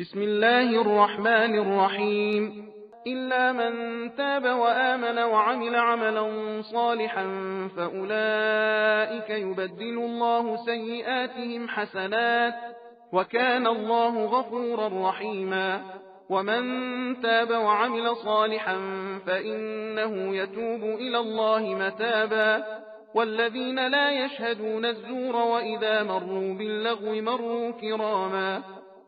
بسم الله الرحمن الرحيم. إلا من تاب وآمن وعمل عملا صالحا فأولئك يبدل الله سيئاتهم حسنات وكان الله غفورا رحيما. ومن تاب وعمل صالحا فإنه يتوب إلى الله متابا. والذين لا يشهدون الزور وإذا مروا باللغو مروا كراما.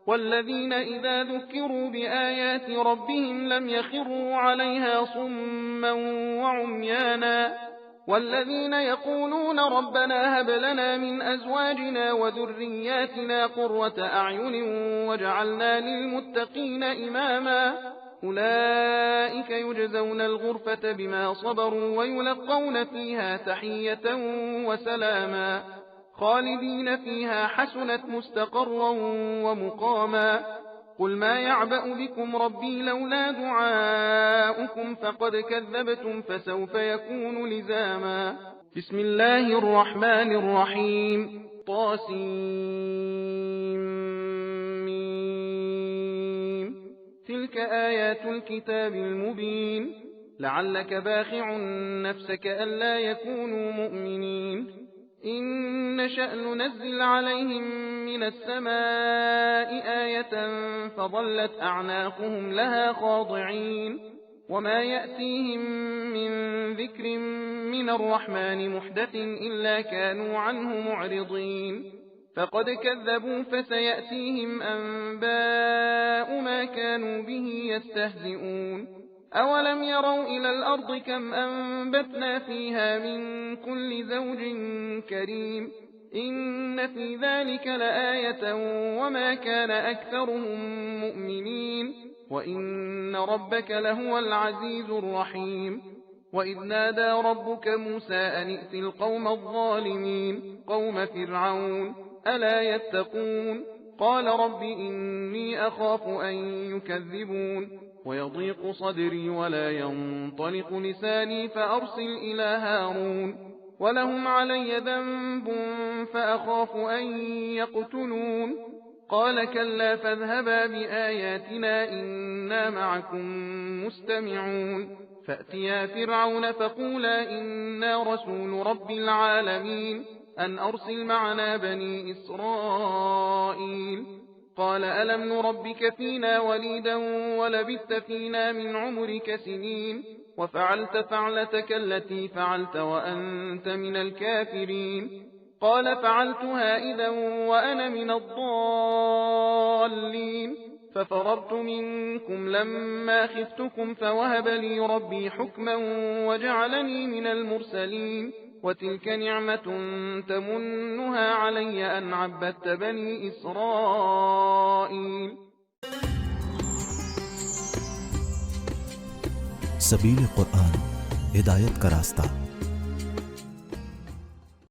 والذين إذا ذكروا بآيات ربهم لم يخروا عليها صما وعميانا. والذين يقولون ربنا هب لنا من أزواجنا وذرياتنا قرة أعين واجعلنا للمتقين إماما. أولئك يجزون الغرفة بما صبروا ويلقون فيها تحية وسلاما خالدين فيها حسنت مستقرا ومقاما. قل ما يعبأ بكم ربي لولا دعاؤكم فقد كذبتم فسوف يكون لزاما. بسم الله الرحمن الرحيم. طاسيم. تلك آيات الكتاب المبين. لعلك باخع نفسك ألا يكونوا مؤمنين. إن نشأ ننزل عليهم من السماء آية فظلت أعناقهم لها خاضعين. وما يأتيهم من ذكر من الرحمن محدث إلا كانوا عنه معرضين. فقد كذبوا فسيأتيهم أنباء ما كانوا به يستهزئون. أولم يروا إلى الأرض كم أنبتنا فيها من كل زوج كريم. إن في ذلك لآية وما كان أكثرهم مؤمنين وإن ربك لهو العزيز الرحيم. وإذ نادى ربك موسى أن ائت القوم الظالمين قوم فرعون ألا يتقون. قال رب إني أخاف أن يكذبون ويضيق صدري ولا ينطلق لساني فأرسل إلى هارون ولهم علي ذنب فأخاف أن يقتلون. قال كلا فاذهبا بآياتنا إنا معكم مستمعون. فأتيا فرعون فقولا إنا رسول رب العالمين أن أرسل معنا بني إسرائيل. قال ألم نربك فينا وليدا ولبثت فينا من عمرك سنين وفعلت فعلتك التي فعلت وأنت من الكافرين. قال فعلتها إذا وأنا من الضالين. ففررت منكم لما خفتكم فوهب لي ربي حكما وجعلني من المرسلين. وتلك نعمة تمنها علي أن عبدت بني إسرائيل. सबील कुरान हिदायत का रास्ता।